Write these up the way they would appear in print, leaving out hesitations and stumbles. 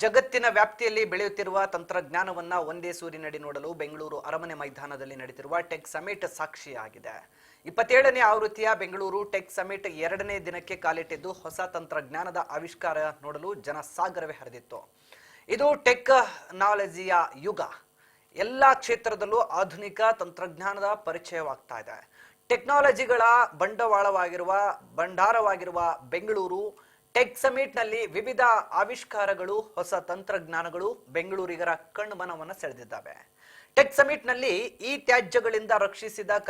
ಜಗತ್ತಿನ ವ್ಯಾಪ್ತಿಯಲ್ಲಿ ಬೆಳೆಯುತ್ತಿರುವ ತಂತ್ರಜ್ಞಾನವನ್ನ ಒಂದೇ ಸೂರಿನಡಿ ನೋಡಲು ಬೆಂಗಳೂರು ಅರಮನೆ ಮೈದಾನದಲ್ಲಿ ನಡೆಯುತ್ತಿರುವ ಟೆಕ್ ಸಮಿಟ್ ಸಾಕ್ಷಿಯಾಗಿದೆ. 27ನೇ ಆವೃತ್ತಿಯ ಬೆಂಗಳೂರು ಟೆಕ್ ಸಮಿಟ್ 2ನೇ ದಿನಕ್ಕೆ ಕಾಲಿಟ್ಟಿದ್ದು ಹೊಸ ತಂತ್ರಜ್ಞಾನದ ಆವಿಷ್ಕಾರ ನೋಡಲು ಜನಸಾಗರವೇ ಹರಿದಿತ್ತು. ಇದು ಟೆಕ್ನಾಲಜಿಯ ಯುಗ. ಎಲ್ಲಾ ಕ್ಷೇತ್ರದಲ್ಲೂ ಆಧುನಿಕ ತಂತ್ರಜ್ಞಾನದ ಪರಿಚಯವಾಗ್ತಾ ಇದೆ. ಟೆಕ್ನಾಲಜಿಗಳ ಭಂಡಾರವಾಗಿರುವ ಬೆಂಗಳೂರು ಟೆಕ್ ಸಮಿಟ್ ನಲ್ಲಿ ವಿವಿಧ ಆವಿಷ್ಕಾರಗಳು, ಹೊಸ ತಂತ್ರಜ್ಞಾನಗಳು ಬೆಂಗಳೂರಿಗರ ಕಣ್ಮನವನ್ನು ಸೆಳೆದಿದ್ದಾವೆ. ಟೆಕ್ ಸಮಿಟ್ ನಲ್ಲಿ ಈ ತ್ಯಾಜ್ಯಗಳಿಂದ ರಚಿಸಿದಂತ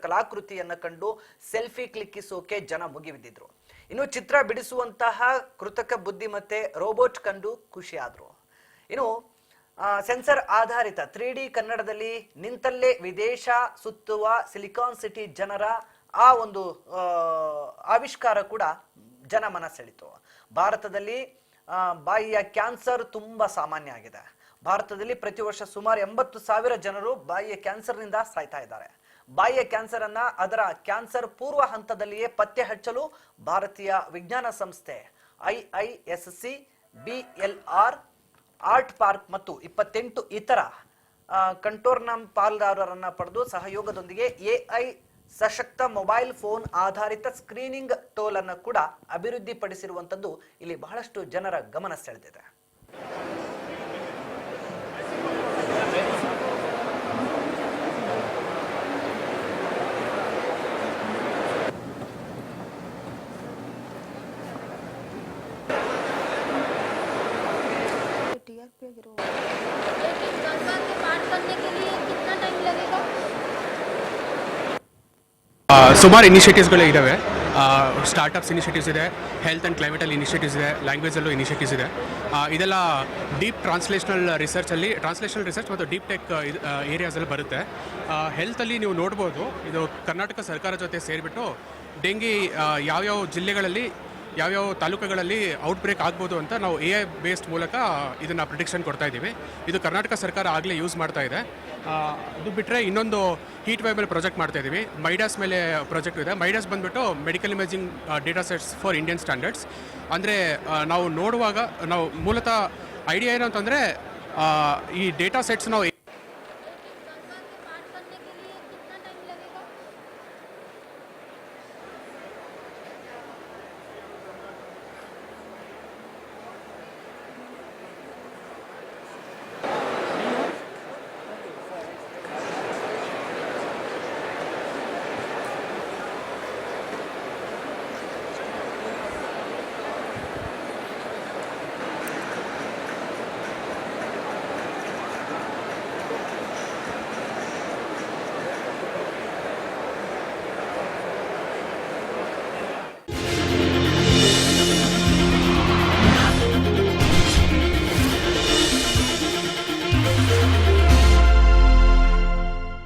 ಕಲಾಕೃತಿಯನ್ನ ಕಂಡು ಸೆಲ್ಫಿ ಕ್ಲಿಕ್ಕಿಸೋಕೆ ಜನ ಮುಗಿಬಿದ್ದಿದ್ರು. ಇನ್ನು ಚಿತ್ರ ಬಿಡಿಸುವಂತಹ ಕೃತಕ ಬುದ್ಧಿಮತ್ತೆ ರೋಬೋಟ್ ಕಂಡು ಖುಷಿಯಾದ್ರು. ಇನ್ನು ಸೆನ್ಸರ್ ಆಧಾರಿತ 3D ಕನ್ನಡದಲ್ಲಿ ನಿಂತಲ್ಲೇ ವಿದೇಶ ಸುತ್ತುವ ಸಿಲಿಕಾನ್ ಸಿಟಿ ಜನರ ಆ ಒಂದು ಆವಿಷ್ಕಾರ ಕೂಡ ಜನಮನ ಸೆಳೆಯಿತು. ಭಾರತದಲ್ಲಿ ಬಾಯಿಯ ಕ್ಯಾನ್ಸರ್ ತುಂಬಾ ಸಾಮಾನ್ಯ ಆಗಿದೆ. ಭಾರತದಲ್ಲಿ ಪ್ರತಿ ವರ್ಷ ಸುಮಾರು 80,000 ಜನರು ಬಾಯಿಯ ಕ್ಯಾನ್ಸರ್ನಿಂದ ಸಾಯ್ತಾ ಇದ್ದಾರೆ. ಬಾಯಿಯ ಕ್ಯಾನ್ಸರ್ ಅನ್ನ ಅದರ ಕ್ಯಾನ್ಸರ್ ಪೂರ್ವ ಹಂತದಲ್ಲಿಯೇ ಪತ್ತೆ ಹಚ್ಚಲು ಭಾರತೀಯ ವಿಜ್ಞಾನ ಸಂಸ್ಥೆ IISc, BLR, ಆರ್ಟ್ ಪಾರ್ಕ್ ಮತ್ತು 28 ಇತರ ಕಂಟೋರ್ನಂ ಪಾಲ್ದಾರರನ್ನ ಪಡೆದು ಸಹಯೋಗದೊಂದಿಗೆ AI ಸಶಕ್ತ ಮೊಬೈಲ್ ಫೋನ್ ಆಧಾರಿತ ಸ್ಕ್ರೀನಿಂಗ್ ಟೂಲ್ ಅನ್ನು ಕೂಡ ಅಭಿವೃದ್ಧಿಪಡಿಸಿರುವಂತದ್ದು ಇಲ್ಲಿ ಬಹಳಷ್ಟು ಜನರ ಗಮನ ಸೆಳೆದಿದೆ. ಸುಮಾರು ಇನಿಷಿಯೇಟಿವ್ಸ್ಗಳು ಇದ್ದಾವೆ. ಸ್ಟಾರ್ಟಪ್ಸ್ ಇನಿಷಿಯೇಟಿವ್ಸ್ ಇದೆ, ಹೆಲ್ತ್ ಆ್ಯಂಡ್ ಕ್ಲೈಮೇಟಲ್ಲಿ ಇನಿಷಿಯೇಟಿವ್ಸ್ ಇದೆ, ಲ್ಯಾಂಗ್ವೇಜಲ್ಲೂ ಇನಿಷಿಯೇಟಿವ್ಸ್ ಇದೆ. ಇದೆಲ್ಲ ಡೀಪ್ ಟ್ರಾನ್ಸ್ಲೇಷನಲ್ ರಿಸರ್ಚ್ ಮತ್ತು ಡೀಪ್ ಟೆಕ್ ಏರಿಯಾಸಲ್ಲಿ ಬರುತ್ತೆ. ಹೆಲ್ತಲ್ಲಿ ನೀವು ನೋಡ್ಬೋದು, ಇದು ಕರ್ನಾಟಕ ಸರ್ಕಾರ ಜೊತೆ ಸೇರಿಬಿಟ್ಟು ಡೆಂಗಿ ಯಾವ್ಯಾವ ಜಿಲ್ಲೆಗಳಲ್ಲಿ ಯಾವ್ಯಾವ ತಾಲೂಕುಗಳಲ್ಲಿ ಔಟ್ಬ್ರೇಕ್ ಆಗ್ಬೋದು ಅಂತ ನಾವು AI ಬೇಸ್ಡ್ ಮೂಲಕ ಇದನ್ನು ಪ್ರಿಡಿಕ್ಷನ್ ಕೊಡ್ತಾ ಇದ್ದೀವಿ. ಇದು ಕರ್ನಾಟಕ ಸರ್ಕಾರ ಆಗಲೇ ಯೂಸ್ ಮಾಡ್ತಾ ಇದೆ. ಅದು ಬಿಟ್ಟರೆ ಇನ್ನೊಂದು ಹೀಟ್ ವೇವ್ ಮೇಲೆ ಪ್ರಾಜೆಕ್ಟ್ ಮಾಡ್ತಾ ಇದ್ದೀವಿ. ಮೈಡಾಸ್ ಮೇಲೆ ಪ್ರಾಜೆಕ್ಟ್ ಇದೆ. ಮೈಡಾಸ್ ಬಂದುಬಿಟ್ಟು medical imaging data sets for Indian standards. ಅಂದರೆ ನಾವು ನೋಡುವಾಗ ನಾವು ಮೂಲತಃ ಐಡಿಯಾ ಏನು ಅಂತಂದರೆ ಈ ಡೇಟಾ ಸೆಟ್ಸ್ ನಾವು